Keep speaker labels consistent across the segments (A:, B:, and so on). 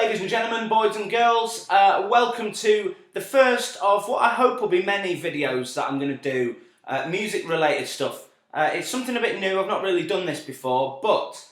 A: ladies and gentlemen, boys and girls, welcome to the first of what I hope will be many videos that I'm going to do, music related stuff. It's something a bit new, I've not really done this before, but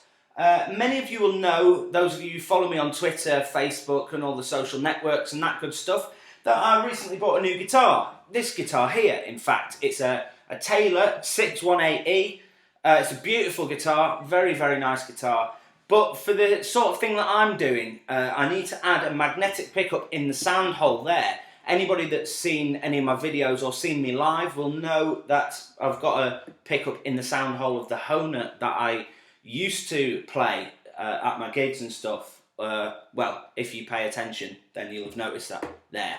A: many of you will know, those of you who follow me on Twitter, Facebook and all the social networks and that good stuff, that I recently bought a new guitar. This guitar here, in fact, it's a Taylor 618E. It's a beautiful guitar, very, very nice guitar. But for the sort of thing that I'm doing, I need to add a magnetic pickup in the sound hole there. Anybody that's seen any of my videos or seen me live will know that I've got a pickup in the sound hole of the Honer that I used to play at my gigs and stuff. Well, if you pay attention, then you'll have noticed that there.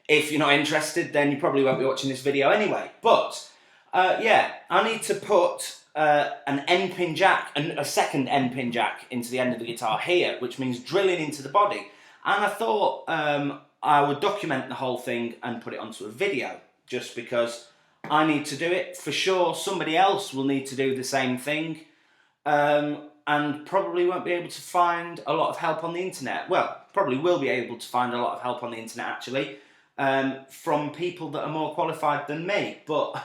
A: If you're not interested, then you probably won't be watching this video anyway. But, yeah, I need to put an Endpin jack and a second Endpin jack into the end of the guitar here, which means drilling into the body. And I thought I would document the whole thing and put it onto a video, just because I need to do it. For sure, somebody else will need to do the same thing, and probably won't be able to find a lot of help on the internet. Well, probably will be able to find a lot of help on the internet, actually, from people that are more qualified than me. But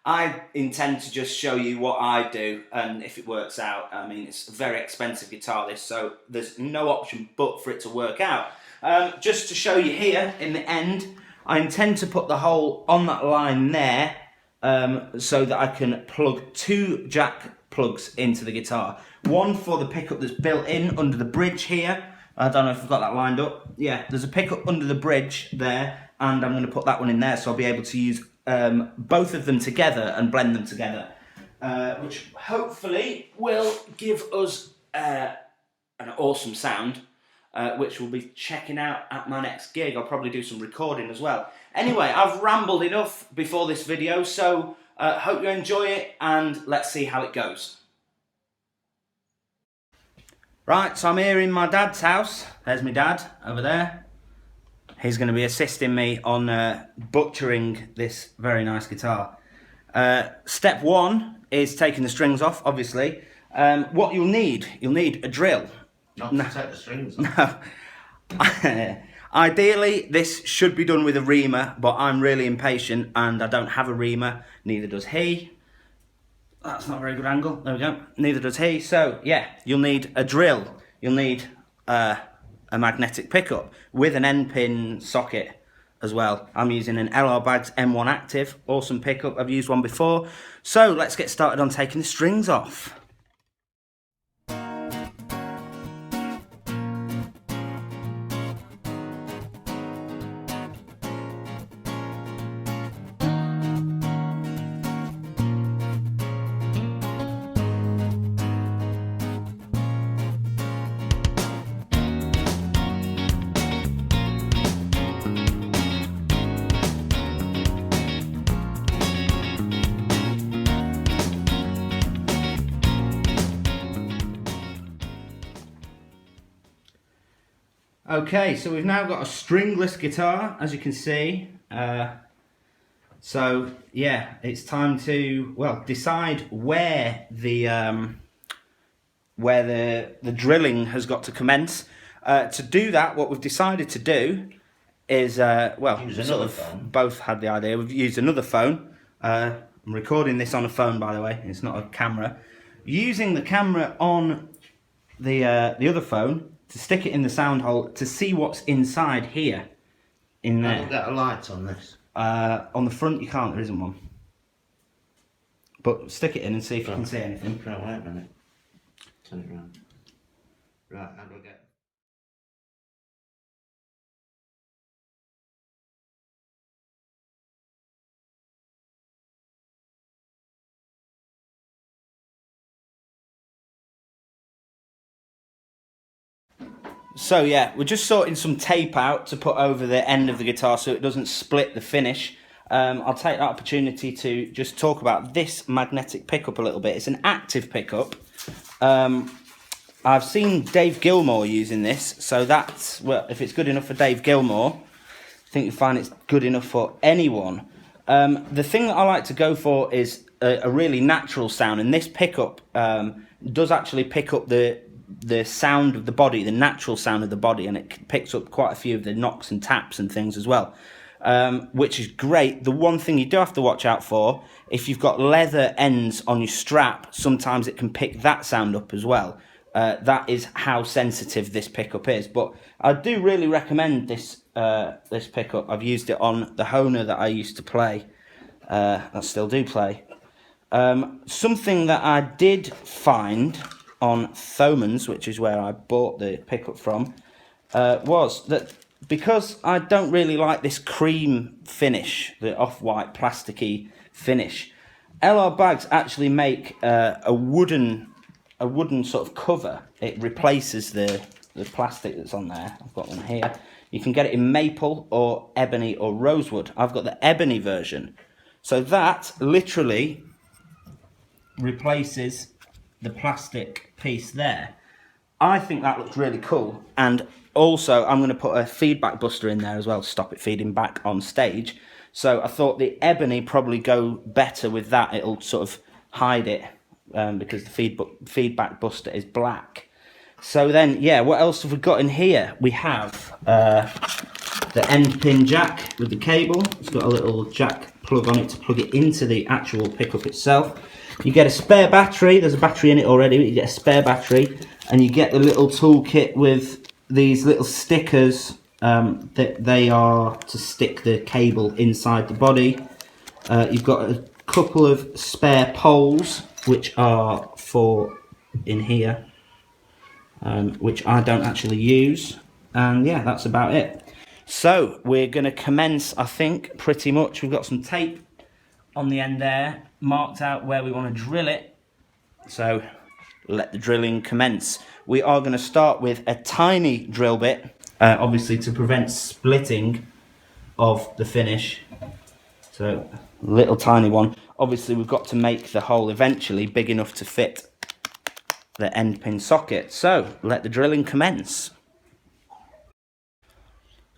A: I intend to just show you what I do, and if it works out, I mean, it's a very expensive guitar, this, so there's no option but for it to work out. Just to show you here, in the end, I intend to put the hole on that line there, so that I can plug two jack plugs into the guitar. One for the pickup that's built in under the bridge here. I don't know if I've got that lined up. Yeah, there's a pickup under the bridge there, and I'm going to put that one in there, so I'll be able to use both of them together and blend them together, which hopefully will give us an awesome sound, which we'll be checking out at my next gig. I'll probably do some recording as well. Anyway, I've rambled enough before this video, so hope you enjoy it, and let's see how it goes. Right, so I'm here in my dad's house. There's my dad over there. He's going to be assisting me on butchering this very nice guitar. Step one is taking the strings off, obviously. What you'll need a drill.
B: Not to take the strings off.
A: No. Ideally, this should be done with a reamer, but I'm really impatient and I don't have a reamer. Neither does he. That's not a very good angle. There we go. Neither does he. So, yeah, you'll need a drill. You'll need a magnetic pickup with an Endpin socket as well. I'm using an LR Baggs M1 Active, awesome pickup, I've used one before. So let's get started on taking the strings off. Okay, so we've now got a stringless guitar, as you can see. So yeah, it's time to, well, decide where the drilling has got to commence. To do that, what we've decided to do is, well,
B: use another phone.
A: Both had the idea. We've used another phone. I'm recording this on a phone, by the way. It's not a camera. Using the camera on the other phone, to stick it in the sound hole to see what's inside here. In there.
B: I'll get a light on this.
A: On the front you can't, there isn't one. But stick it in and see if you can see anything.
B: Right, wait a minute. Turn it around. Right, how do I get...
A: So yeah, we're just sorting some tape out to put over the end of the guitar so it doesn't split the finish. I'll take that opportunity to just talk about this magnetic pickup a little bit. It's an active pickup. I've seen Dave Gilmour using this, so that's, well, if it's good enough for Dave Gilmour, I think you'll find it's good enough for anyone. The thing that I like to go for is a really natural sound, and this pickup does actually pick up the the sound of the body, the natural sound of the body, and it picks up quite a few of the knocks and taps and things as well, which is great. The one thing you do have to watch out for, if you've got leather ends on your strap, sometimes it can pick that sound up as well. That is how sensitive this pickup is. But I do really recommend this this pickup. I've used it on the Honer that I used to play, I still do play. Something that I did find on Thoman's, which is where I bought the pickup from, was that because I don't really like this cream finish, the off-white plasticky finish, LR Bags actually make a wooden sort of cover. It replaces the plastic that's on there. I've got one here. You can get it in maple or ebony or rosewood. I've got the ebony version. So that literally replaces the plastic piece there. I think that looks really cool. And also I'm going to put a feedback buster in there as well to stop it feeding back on stage. So I thought the ebony probably go better with that. It'll sort of hide it because the feedback buster is black. So then, yeah, what else have we got in here? We have the Endpin jack with the cable. It's got a little jack plug on it to plug it into the actual pickup itself. You get a spare battery. There's a battery in it already, but you get a spare battery, and you get the little toolkit with these little stickers that they are to stick the cable inside the body. You've got a couple of spare poles, which are for in here, which I don't actually use, and yeah, that's about it. So we're going to commence, I think, pretty much. We've got some tape on the end there, marked out where we want to drill it. So let the drilling commence. We are going to start with a tiny drill bit, obviously to prevent splitting of the finish. So little tiny one. Obviously we've got to make the hole eventually big enough to fit the end pin socket. So let the drilling commence.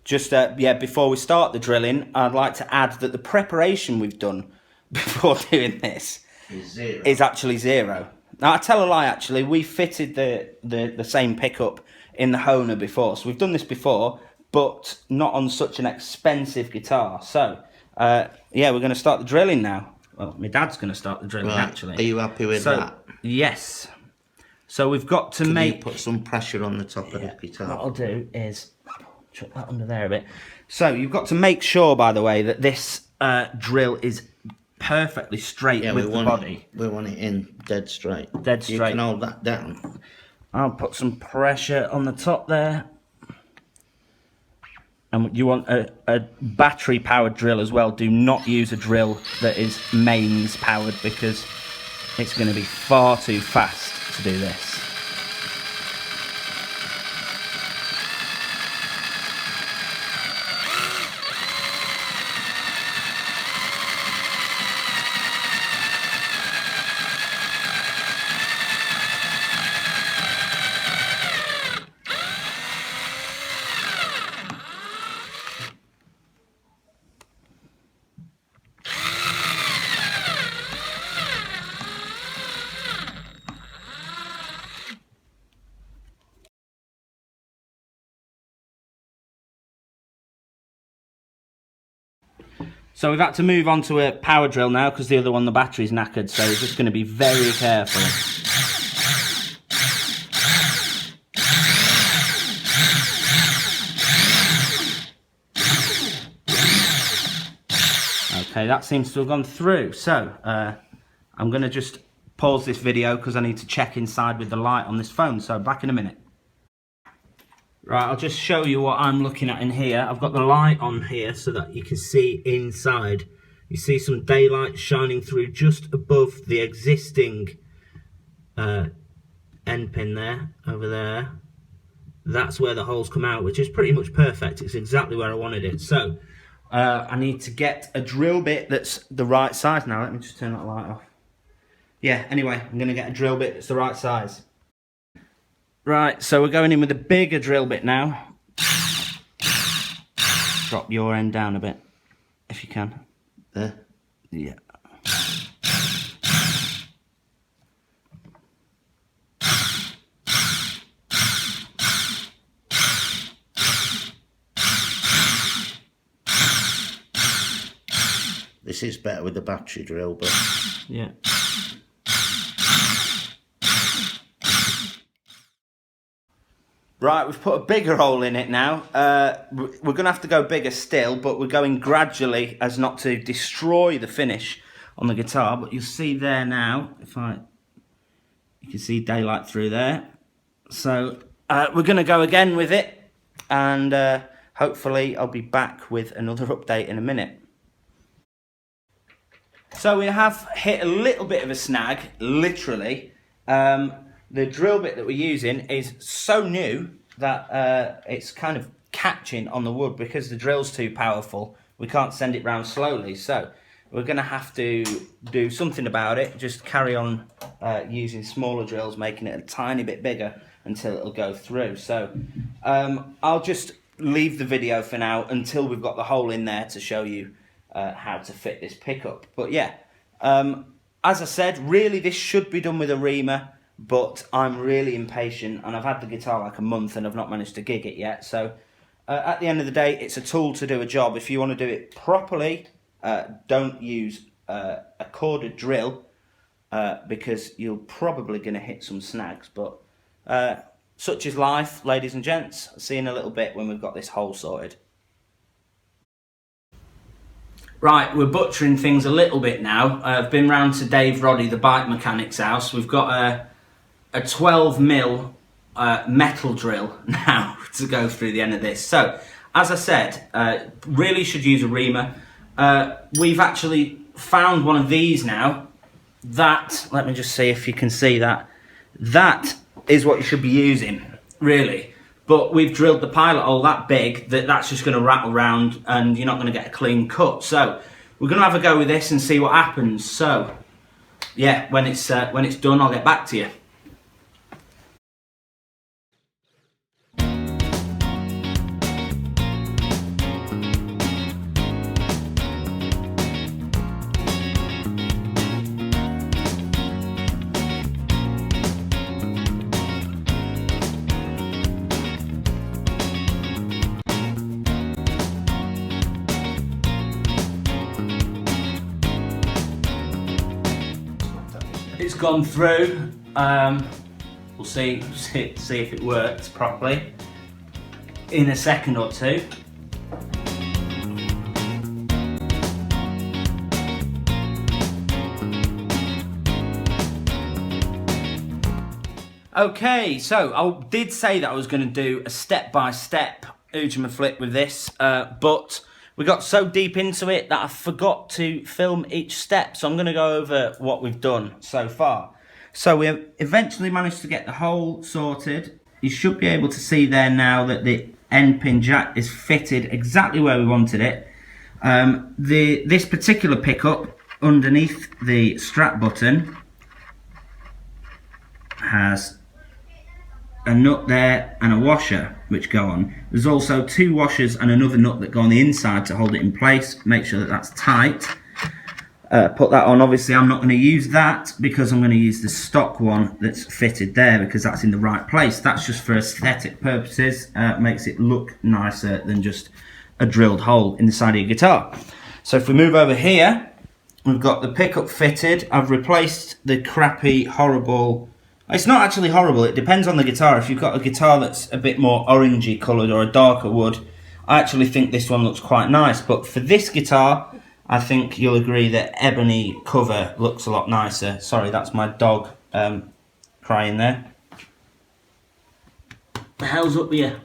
A: Just yeah, before we start the drilling, I'd like to add that the preparation we've done before doing this is actually zero. Now I tell a lie, actually. We fitted the same pickup in the Honer before, so we've done this before, but not on such an expensive guitar. So yeah, we're going to start the drilling now. Well, my dad's going to start the drilling, actually.
B: Are you happy with that?
A: Yes. So we've got to
B: Can you put some pressure on the top of the guitar?
A: What I'll do is chuck that under there a bit. So you've got to make sure, by the way, that this drill is perfectly straight with the body.
B: We want it in dead straight.
A: Dead straight.
B: You can hold that down.
A: I'll put some pressure on the top there. And you want a battery powered drill as well. Do not use a drill that is mains powered, because it's going to be far too fast to do this. So we've had to move on to a power drill now because the other one, the battery's knackered, so we're just going to be very careful. Okay, that seems to have gone through. So I'm going to just pause this video because I need to check inside with the light on this phone, so back in a minute. Right, I'll just show you what I'm looking at in here. I've got the light on here so that you can see inside. You see some daylight shining through just above the existing end pin there, over there. That's where the holes come out, which is pretty much perfect. It's exactly where I wanted it. So I need to get a drill bit that's the right size now. Let me just turn that light off. Yeah, anyway, I'm going to get a drill bit that's the right size. Right, so we're going in with a bigger drill bit now. Drop your end down a bit, if you can.
B: There?
A: Yeah.
B: This is better with the battery drill, but
A: yeah. Right, we've put a bigger hole in it now. We're going to have to go bigger still, but we're going gradually as not to destroy the finish on the guitar. But you'll see there now, you can see daylight through there. So we're going to go again with it, and hopefully I'll be back with another update in a minute. So we have hit a little bit of a snag, literally. The drill bit that we're using is so new that it's kind of catching on the wood because the drill's too powerful. We can't send it round slowly, so we're going to have to do something about it. Just carry on using smaller drills, making it a tiny bit bigger until it'll go through. So I'll just leave the video for now until we've got the hole in there to show you how to fit this pickup. But yeah, as I said, really this should be done with a reamer, but I'm really impatient and I've had the guitar like a month and I've not managed to gig it yet. So at the end of the day, it's a tool to do a job. If you want to do it properly, don't use a corded drill because you're probably going to hit some snags. But such is life, ladies and gents. I'll see you in a little bit when we've got this hole sorted. Right, we're butchering things a little bit now. I've been round to Dave Roddy, the bike mechanic's house. We've got a 12mm metal drill now to go through the end of this. So, as I said, really should use a reamer. We've actually found one of these now. That, let me just see if you can see that. That is what you should be using, really. But we've drilled the pilot hole that big that that's just going to rattle around and you're not going to get a clean cut. So we're going to have a go with this and see what happens. So yeah, when it's done, I'll get back to you. It's gone through. We'll see if it works properly in a second or two. Okay, so I did say that I was going to do a step-by-step Ujima flip with this, but we got so deep into it that I forgot to film each step, so I'm going to go over what we've done so far. So we have eventually managed to get the hole sorted. You should be able to see there now that the Endpin jack is fitted exactly where we wanted it. This particular pickup underneath the strap button has a nut there and a washer which go on. There's also two washers and another nut that go on the inside to hold it in place. Make sure that that's tight. Put that on. Obviously I'm not going to use that because I'm going to use the stock one that's fitted there because that's in the right place. That's just for aesthetic purposes. Makes it look nicer than just a drilled hole in the side of your guitar. So if we move over here, we've got the pickup fitted. I've replaced the crappy, horrible... It's not actually horrible, it depends on the guitar. If you've got a guitar that's a bit more orangey coloured or a darker wood, I actually think this one looks quite nice. But for this guitar, I think you'll agree that ebony cover looks a lot nicer. Sorry, that's my dog crying there. The hell's up here?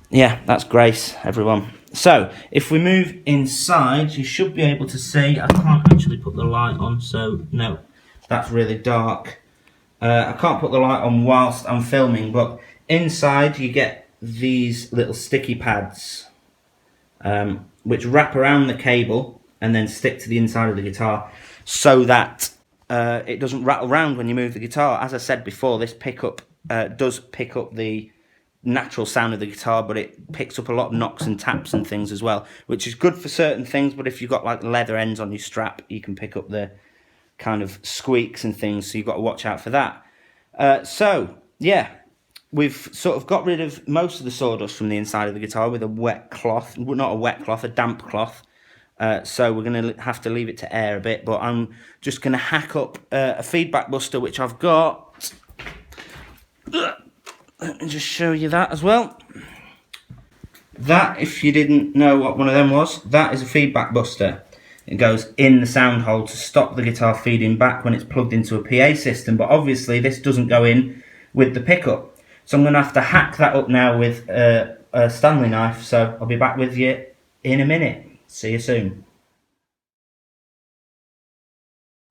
A: Yeah, that's Grace, everyone. So, if we move inside, you should be able to see... I can't actually put the light on, so no, that's really dark. I can't put the light on whilst I'm filming, but inside you get these little sticky pads which wrap around the cable and then stick to the inside of the guitar so that it doesn't rattle around when you move the guitar. As I said before, this pickup does pick up the natural sound of the guitar, but it picks up a lot of knocks and taps and things as well, which is good for certain things. But if you've got like leather ends on your strap, you can pick up the kind of squeaks and things, so you've got to watch out for that. So yeah, we've sort of got rid of most of the sawdust from the inside of the guitar with a wet cloth, not a wet cloth, a damp cloth. So we're going to have to leave it to air a bit, but I'm just going to hack up a feedback buster, which I've got. Let me just show you that as well. That, if you didn't know what one of them was, that is a feedback buster. It goes in the sound hole to stop the guitar feeding back when it's plugged into a PA system, but obviously this doesn't go in with the pickup. So I'm going to have to hack that up now with a Stanley knife, so I'll be back with you in a minute. See you soon.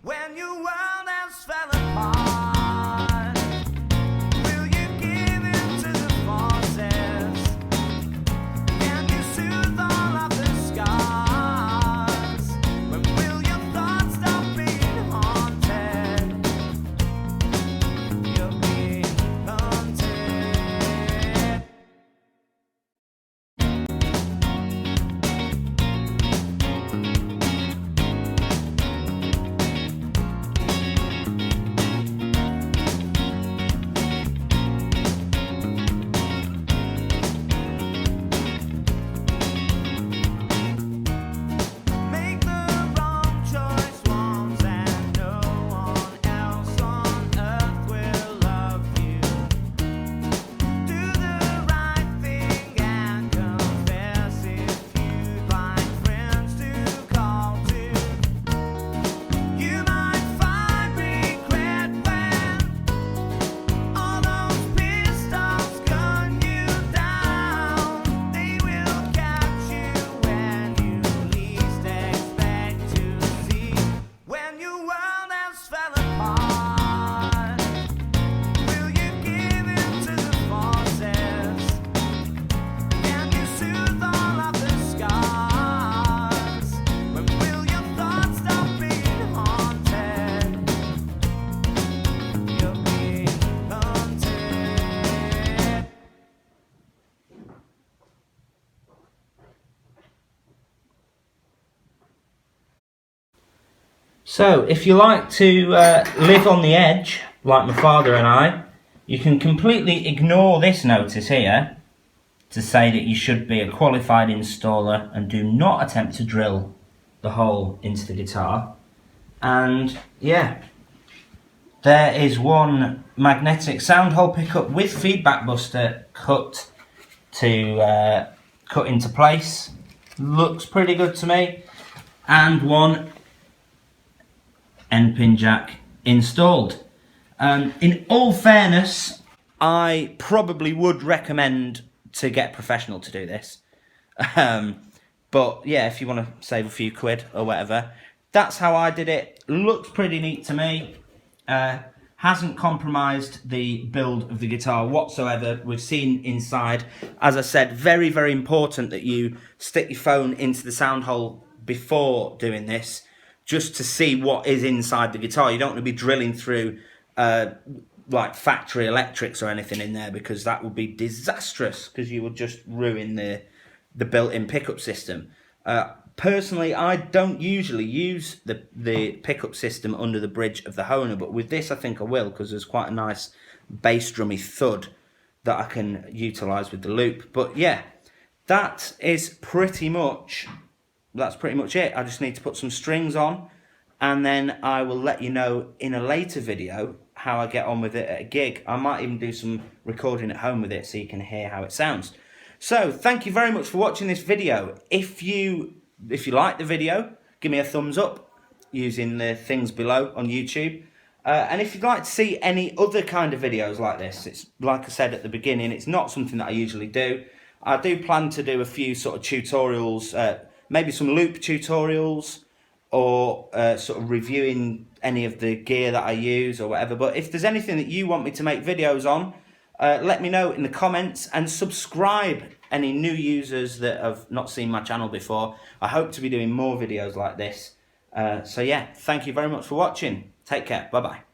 A: When your world has fell apart, will you give in to the forces? Can you soothe all of the scars? When will your thoughts stop being haunted? You'll be haunted. Make the wrong choice once and no one else on earth will love you. Do the right thing and confess if you'd like friends to call to. You might find regret when all those pistols gun you down. They will catch you when you least expect to see. When your world has fell apart, will you give in to the forces? Can you soothe all of the scars? When will your thoughts stop being haunted? You'll be haunted. So, if you like to live on the edge, like my father and I, you can completely ignore this notice here to say that you should be a qualified installer and do not attempt to drill the hole into the guitar. And yeah, there is one magnetic sound hole pickup with feedback buster cut into place. Looks pretty good to me. And one Endpin jack installed. In all fairness, I probably would recommend to get a professional to do this. But yeah, if you want to save a few quid or whatever, that's how I did it. Looks pretty neat to me. Hasn't compromised the build of the guitar whatsoever. We've seen inside. As I said, very, very important that you stick your phone into the sound hole before doing this, just to see what is inside the guitar. You don't want to be drilling through like factory electrics or anything in there, because that would be disastrous, because you would just ruin the built-in pickup system. Personally, I don't usually use the pickup system under the bridge of the Hohner, but with this I think I will, because there's quite a nice bass drummy thud that I can utilise with the loop. But yeah, that's pretty much it. I just need to put some strings on, and then I will let you know in a later video how I get on with it at a gig. I might even do some recording at home with it so you can hear how it sounds. So thank you very much for watching this video. If you like the video, give me a thumbs up using the things below on YouTube. And if you'd like to see any other kind of videos like this, it's like I said at the beginning, it's not something that I usually do. I do plan to do a few sort of tutorials, maybe some loop tutorials, or sort of reviewing any of the gear that I use or whatever. But if there's anything that you want me to make videos on, let me know in the comments, and subscribe any new users that have not seen my channel before. I hope to be doing more videos like this. So yeah, thank you very much for watching. Take care. Bye bye.